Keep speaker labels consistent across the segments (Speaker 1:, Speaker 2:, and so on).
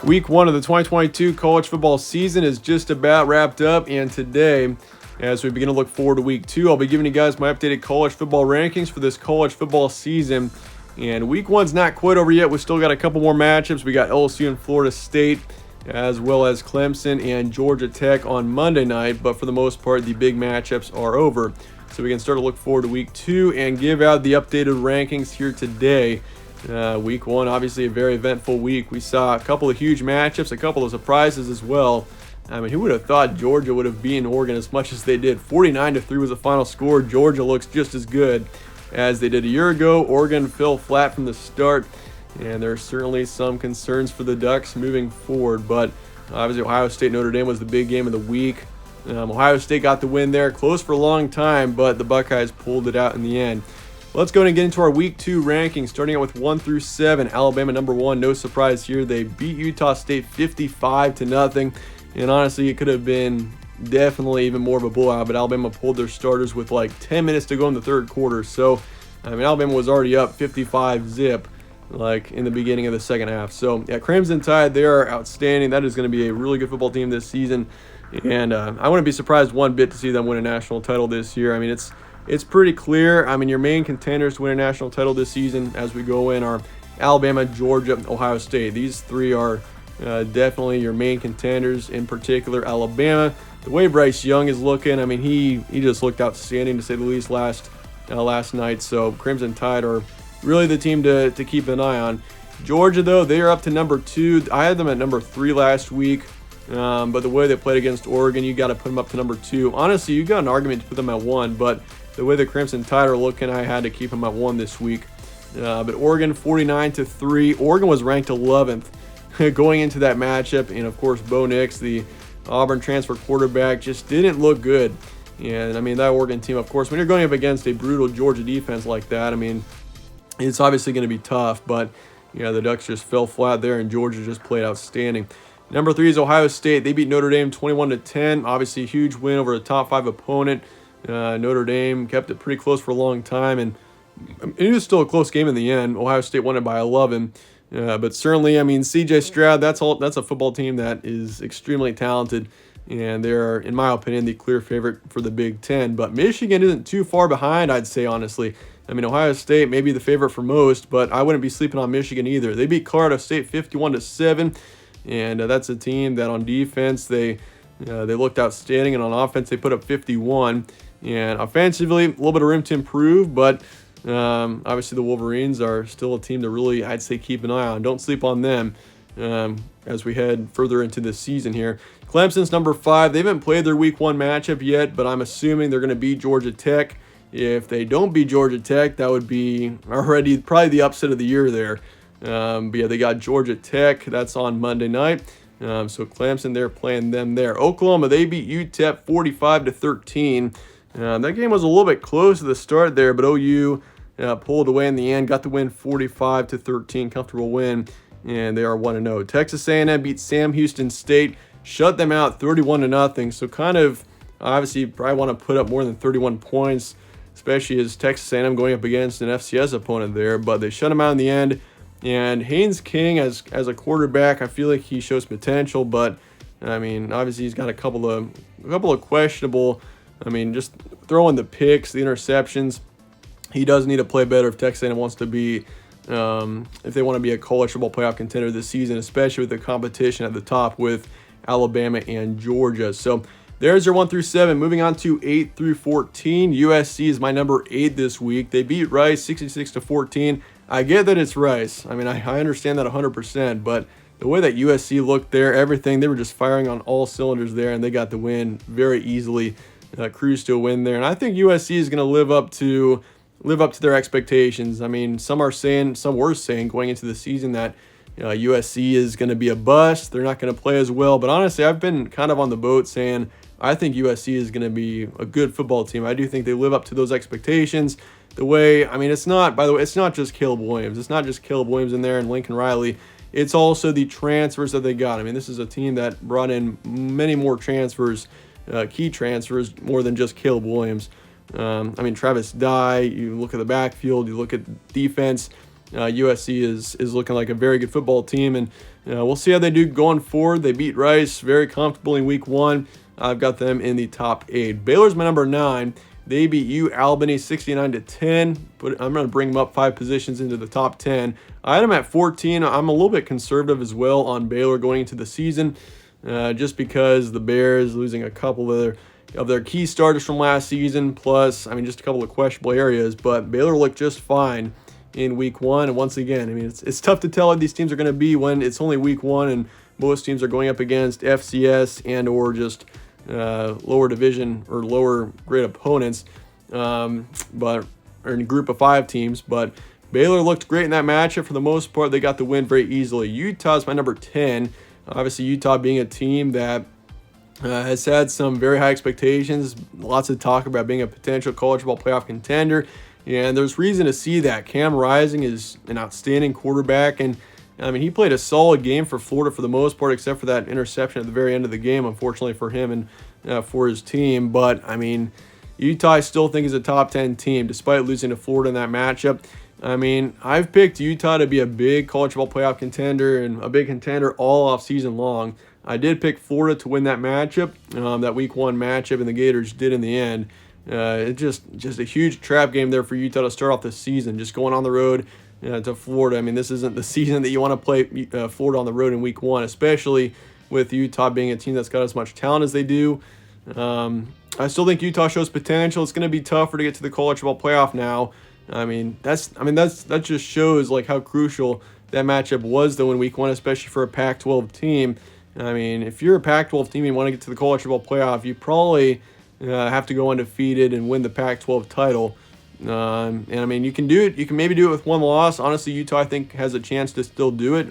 Speaker 1: Week 1 of the 2022 college football season is just about wrapped up, and today, as we begin to look forward to Week 2, I'll be giving you guys my updated college football rankings for this college football season. And Week 1's not quite over yet. We still got a couple more matchups. We got LSU and Florida State, as well as Clemson and Georgia Tech on Monday night, but for the most part, the big matchups are over. So we can start to look forward to Week 2 and give out the updated rankings here today. Week 1, obviously a very eventful week. We saw a couple of huge matchups, a couple of surprises as well. I mean, who would have thought Georgia would have beaten Oregon as much as they did? 49-3 was the final score. Georgia looks just as good as they did a year ago. Oregon fell flat from the start, and there are certainly some concerns for the Ducks moving forward. But obviously, Ohio State Notre Dame was the big game of the week. Ohio State got the win there, close for a long time, but the Buckeyes pulled it out in the end. Let's go and get into our Week 2 rankings, starting out with 1 through 7. Alabama number 1, no surprise here. They beat Utah State 55-0, and honestly, it could have been definitely even more of a blowout, but Alabama pulled their starters with like 10 minutes to go in the third quarter. So, I mean, Alabama was already up 55-0, like in the beginning of the second half. So, yeah, Crimson Tide, they are outstanding. That is going to be a really good football team this season, and I wouldn't be surprised one bit to see them win a national title this year. I mean, it's pretty clear. I mean, your main contenders to win a national title this season as we go in are Alabama, Georgia, Ohio State. These three are definitely your main contenders, in particular Alabama. The way Bryce Young is looking, I mean, he just looked outstanding to say the least last night. So Crimson Tide are really the team to keep an eye on. Georgia, though, they are up to number 2. I had them at number 3 last week. But the way they played against Oregon, you got to put them up to number 2. Honestly, you got an argument to put them at 1, but the way the Crimson Tide are looking, I had to keep them at 1 this week. But Oregon 49-3. Oregon was ranked 11th going into that matchup, and of course, Bo Nix, the Auburn transfer quarterback, just didn't look good. And I mean, that Oregon team, of course, when you're going up against a brutal Georgia defense like that, I mean, it's obviously going to be tough. But yeah, the Ducks just fell flat there, and Georgia just played outstanding. Number 3 is Ohio State. They beat Notre Dame 21-10. Obviously, a huge win over a top 5 opponent. Notre Dame kept it pretty close for a long time, and it was still a close game in the end. Ohio State won it by 11. But certainly, I mean, C.J. Stroud, that's a football team that is extremely talented, and they're, in my opinion, the clear favorite for the Big Ten. But Michigan isn't too far behind, I'd say, honestly. I mean, Ohio State may be the favorite for most, but I wouldn't be sleeping on Michigan either. They beat Colorado State 51-7. And that's a team that on defense, they looked outstanding, and on offense, they put up 51. And offensively, a little bit of room to improve, but obviously the Wolverines are still a team to really, I'd say, keep an eye on. Don't sleep on them as we head further into this season here. Clemson's number 5. They haven't played their Week 1 matchup yet, but I'm assuming they're going to beat Georgia Tech. If they don't beat Georgia Tech, that would be already probably the upset of the year there. But yeah, they got Georgia Tech. That's on Monday night. So Clemson, they're playing them there. Oklahoma, they beat UTEP 45-13. That game was a little bit close to the start there, but OU pulled away in the end, got the win 45-13, comfortable win, and they are 1-0. Texas A&M beat Sam Houston State, shut them out 31-0. So kind of, obviously, you probably want to put up more than 31 points, especially as Texas A&M going up against an FCS opponent there, but they shut them out in the end. And Haynes King, as a quarterback, I feel like he shows potential, but I mean, obviously he's got a couple of questionable. I mean, just throwing the picks, the interceptions. He does need to play better if Texas A&M wants to be, if they want to be a college football playoff contender this season, especially with the competition at the top with Alabama and Georgia. So there's your 1 through 7. Moving on to 8 through 14. USC is my number 8 this week. They beat Rice 66-14. I get that it's Rice. I mean, I understand that 100%, but the way that USC looked there, everything, they were just firing on all cylinders there, and they got the win very easily, cruised to a win there. And I think USC is going to live up to their expectations. I mean, some were saying going into the season that USC is going to be a bust. They're not going to play as well. But honestly, I've been kind of on the boat saying I think USC is going to be a good football team. I do think they live up to those expectations. The way, I mean, it's not just Caleb Williams. It's not just Caleb Williams in there and Lincoln Riley. It's also the transfers that they got. I mean, this is a team that brought in many more transfers, key transfers, more than just Caleb Williams. I mean, Travis Dye, you look at the backfield, you look at defense, USC is looking like a very good football team. And We'll see how they do going forward. They beat Rice very comfortably in week 1. I've got them in the top 8. Baylor's my number 9. They beat Albany 69-10. But I'm going to bring them up 5 positions into the top 10. I had them at 14. I'm a little bit conservative as well on Baylor going into the season, just because the Bears losing a couple of their key starters from last season, plus, just a couple of questionable areas. But Baylor looked just fine in week 1. And once again, it's tough to tell how these teams are going to be when it's only week 1 and most teams are going up against FCS and or just lower division or lower grade opponents, but or in a group of 5 teams. But Baylor looked great in that matchup. For the most part, they got the win very easily. Utah's my number 10. Obviously, Utah being a team that has had some very high expectations, lots of talk about being a potential college football playoff contender, and there's reason to see that. Cam Rising is an outstanding quarterback, and he played a solid game for Florida for the most part, except for that interception at the very end of the game, unfortunately for him and for his team. But, Utah I still think is a top 10 team, despite losing to Florida in that matchup. I've picked Utah to be a big college football playoff contender and a big contender all off season long. I did pick Florida to win that matchup, that week 1 matchup, and the Gators did in the end. It's just a huge trap game there for Utah to start off the season, just going on the road to Florida. This isn't the season that you want to play Florida on the road in week 1, especially with Utah being a team that's got as much talent as they do. I still think Utah shows potential. It's going to be tougher to get to the college football playoff now. That just shows like how crucial that matchup was though in week 1, especially for a Pac-12 team. If you're a Pac-12 team and you want to get to the college football playoff, you probably have to go undefeated and win the Pac-12 title. You can do it. You can maybe do it with 1 loss. Honestly, Utah I think has a chance to still do it.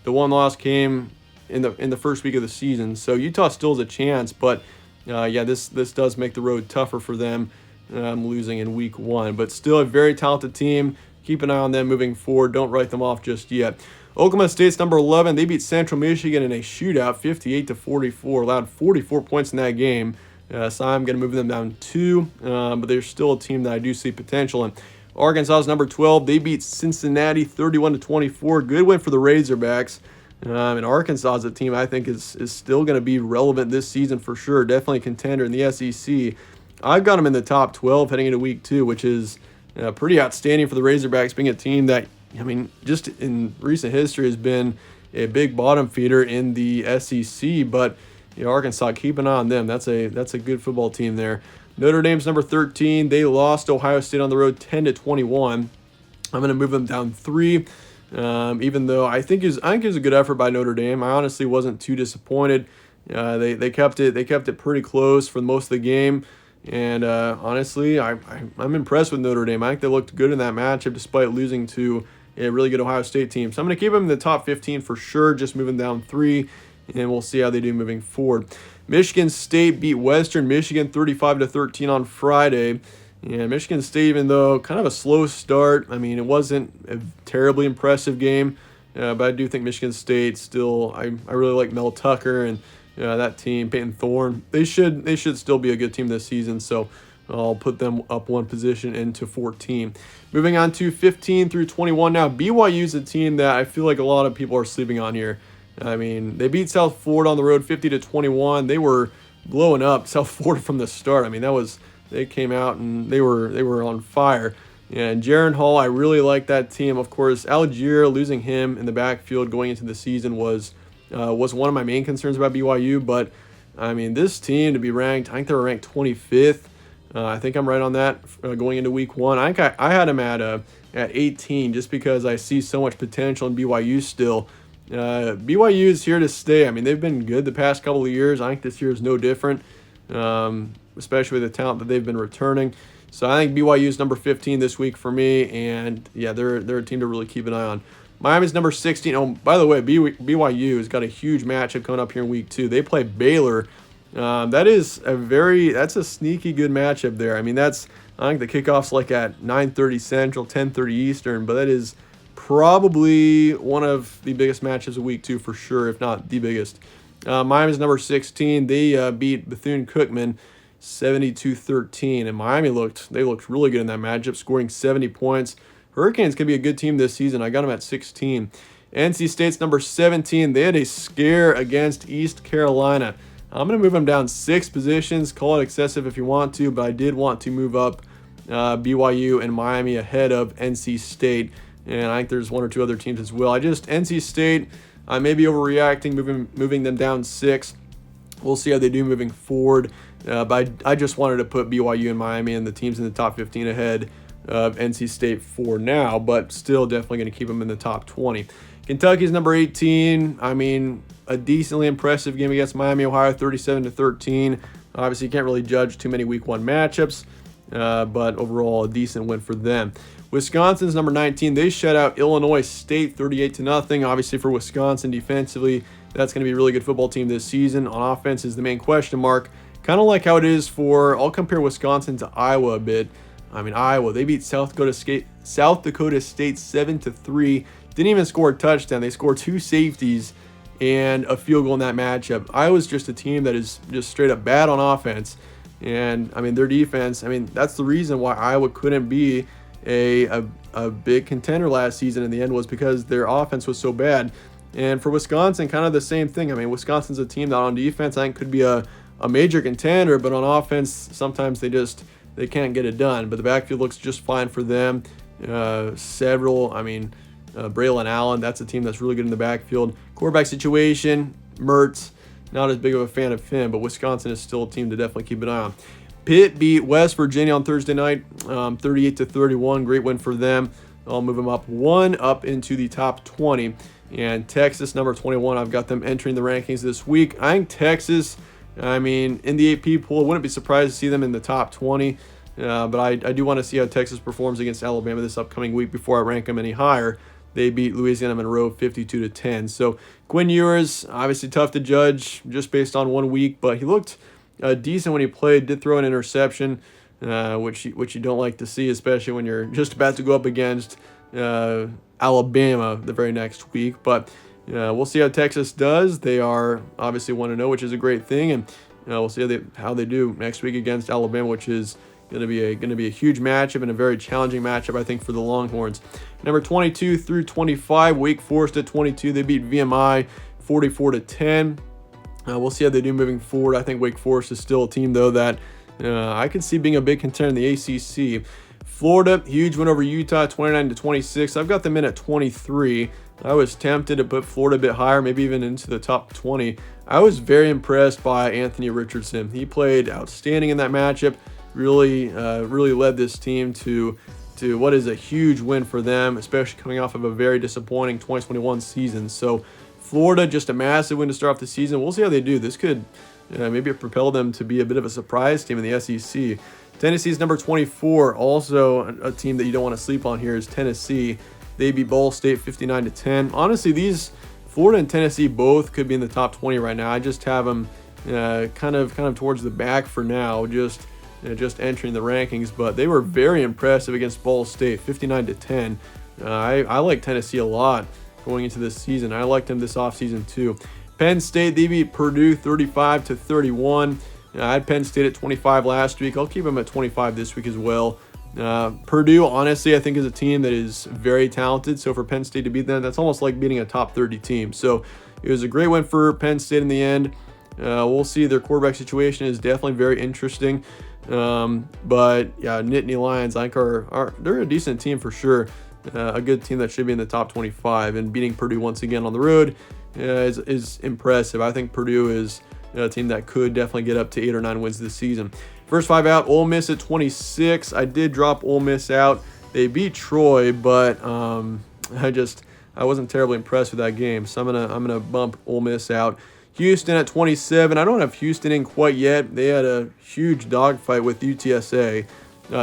Speaker 1: The 1 loss came in the first week of the season, so Utah still has a chance. But this does make the road tougher for them, losing in week 1. But still a very talented team. Keep an eye on them moving forward. Don't write them off just yet. Oklahoma State's number 11. They beat Central Michigan in a shootout, 58-44. Allowed 44 points in that game. So I'm going to move them down 2, but they're still a team that I do see potential in. Arkansas's number 12. They beat Cincinnati 31-24. Good win for the Razorbacks. And Arkansas is a team I think is still going to be relevant this season for sure. Definitely a contender in the SEC. I've got them in the top 12 heading into week 2, which is pretty outstanding for the Razorbacks, being a team that, just in recent history has been a big bottom feeder in the SEC. But Arkansas, keep an eye on them. That's a good football team there. Notre Dame's number 13. They lost Ohio State on the road 10-21. I'm going to move them down 3. Even though I think it was a good effort by Notre Dame. I honestly wasn't too disappointed. They kept it pretty close for most of the game. And honestly, I'm impressed with Notre Dame. I think they looked good in that matchup despite losing to a really good Ohio State team. So I'm going to keep them in the top 15 for sure, just moving down 3, and we'll see how they do moving forward. Michigan State beat Western Michigan 35-13 on Friday. And Michigan State, even though kind of a slow start, it wasn't a terribly impressive game, but I do think Michigan State still, I really like Mel Tucker and that team, Peyton Thorne. They should still be a good team this season, so I'll put them up 1 position into 14. Moving on to 15 through 21 now. BYU's a team that I feel like a lot of people are sleeping on here. They beat South Florida on the road 50-21. They were blowing up South Florida from the start. They came out and they were on fire. And Jaron Hall, I really like that team. Of course, Algier, losing him in the backfield going into the season was one of my main concerns about BYU. But this team to be ranked, I think they were ranked 25th. I think I'm right on that going into week 1. I think I had them at 18 just because I see so much potential in BYU still. BYU is here to stay. They've been good the past couple of years. I think this year is no different, especially with the talent that they've been returning. So I think BYU is number 15 this week for me, and they're a team to really keep an eye on. Miami's number 16. Oh, by the way, BYU has got a huge matchup coming up here in week 2. They play Baylor. That's a sneaky good matchup there. I think the kickoff's like at 9:30 Central, 10:30 Eastern, but that is probably one of the biggest matches of week 2 for sure, if not the biggest. Miami's number 16. They beat Bethune-Cookman 72-13, and Miami looked really good in that matchup, scoring 70 points. Hurricanes can be a good team this season. I got them at 16. NC State's number 17. They had a scare against East Carolina. I'm going to move them down 6 positions. Call it excessive if you want to, but I did want to move up BYU and Miami ahead of NC State. And I think there's 1 or 2 other teams as well. NC State, I may be overreacting, moving them down 6. We'll see how they do moving forward. But I just wanted to put BYU and Miami and the teams in the top 15 ahead of NC State for now, but still definitely going to keep them in the top 20. Kentucky's number 18. I mean, a decently impressive game against Miami, Ohio, 37-13. Obviously, you can't really judge too many week 1 matchups, but overall, a decent win for them. Wisconsin's number 19. They shut out Illinois State 38-0. Obviously, for Wisconsin defensively, that's going to be a really good football team this season. On offense is the main question mark. Kind of like how it is I'll compare Wisconsin to Iowa a bit. I mean, Iowa, they beat South Dakota State 7-3. Didn't even score a touchdown. They scored 2 safeties and a field goal in that matchup. Iowa's just a team that is just straight up bad on offense. And, I mean, their defense, I mean, that's the reason why Iowa couldn't be a big contender last season in the end, was because their offense was so bad. And for Wisconsin, kind of the same thing. I mean, Wisconsin's a team that on defense I think could be a major contender, but on offense, sometimes they can't get it done. But the backfield looks just fine for them. Braylon Allen, that's a team that's really good in the backfield. Quarterback situation, Mertz, not as big of a fan of him, but Wisconsin is still a team to definitely keep an eye on. Pitt beat West Virginia on Thursday night, 38-31. Great win for them. I'll move them up 1 up into the top 20. And Texas, number 21, I've got them entering the rankings this week. I think Texas, I mean, in the AP pool, I wouldn't be surprised to see them in the top 20. But I do want to see how Texas performs against Alabama this upcoming week before I rank them any higher. They beat Louisiana Monroe 52-10. So Quinn Ewers, obviously tough to judge just based on 1 week, but he looked decent when he played. Did throw an interception, which you don't like to see, especially when you're just about to go up against Alabama the very next week. But we'll see how Texas does. They are obviously 1-0, which is a great thing, and we'll see how they do next week against Alabama, which is going to be a huge matchup and a very challenging matchup, I think, for the Longhorns. Number 22 through 25, Wake Forest at 22. They beat VMI 44-10. We'll see how they do moving forward. I think Wake Forest is still a team, though, that I could see being a big contender in the ACC. Florida, huge win over Utah, 29-26. I've got them in at 23. I was tempted to put Florida a bit higher, maybe even into the top 20. I was very impressed by Anthony Richardson. He played outstanding in that matchup. Really led this team to what is a huge win for them, especially coming off of a very disappointing 2021 season. So Florida, just a massive win to start off the season. We'll see how they do. This could maybe propel them to be a bit of a surprise team in the SEC. Tennessee's number 24, also a team that you don't want to sleep on here, is Tennessee. They beat Ball State 59-10. Honestly, these Florida and Tennessee both could be in the top 20 right now. I just have them kind of towards the back for now, just entering the rankings. But they were very impressive against Ball State, 59-10. I like Tennessee a lot going into this season. I liked them this offseason too. Penn State, they beat Purdue 35-31. I had Penn State at 25 last week. I'll keep them at 25 this week as well. Purdue, honestly, I think is a team that is very talented. So for Penn State to beat them, that's almost like beating a top 30 team. So it was a great win for Penn State in the end. We'll see. Their quarterback situation is definitely very interesting. But yeah, Nittany Lions, I think they're a decent team for sure. A good team that should be in the top 25, and beating Purdue once again on the road is impressive. I think Purdue is a team that could definitely get up to 8 or 9 wins this season. First 5 out, Ole Miss at 26. I did drop Ole Miss out. They beat Troy, but I wasn't terribly impressed with that game, so I'm gonna bump Ole Miss out. Houston at 27. I don't have Houston in quite yet. They had a huge dogfight with UTSA.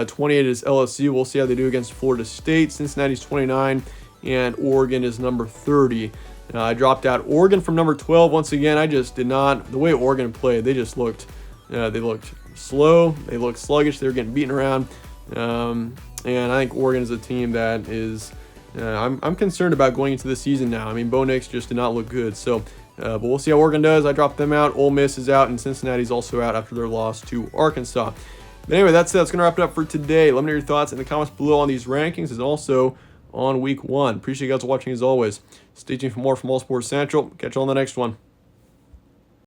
Speaker 1: 28 is LSU. We'll see how they do against Florida State. Cincinnati's 29, and Oregon is number 30. I dropped out Oregon from number 12 once again. I just did not. The way Oregon played, they just looked. They looked slow. They looked sluggish. They were getting beaten around. And I think Oregon is a team that is. I'm concerned about going into the season now. I mean, Bo Nix just did not look good. So, but we'll see how Oregon does. I dropped them out. Ole Miss is out, and Cincinnati's also out after their loss to Arkansas. But anyway, that's going to wrap it up for today. Let me know your thoughts in the comments below on these rankings, and also on week 1. Appreciate you guys watching as always. Stay tuned for more from All Sports Central. Catch you on the next one.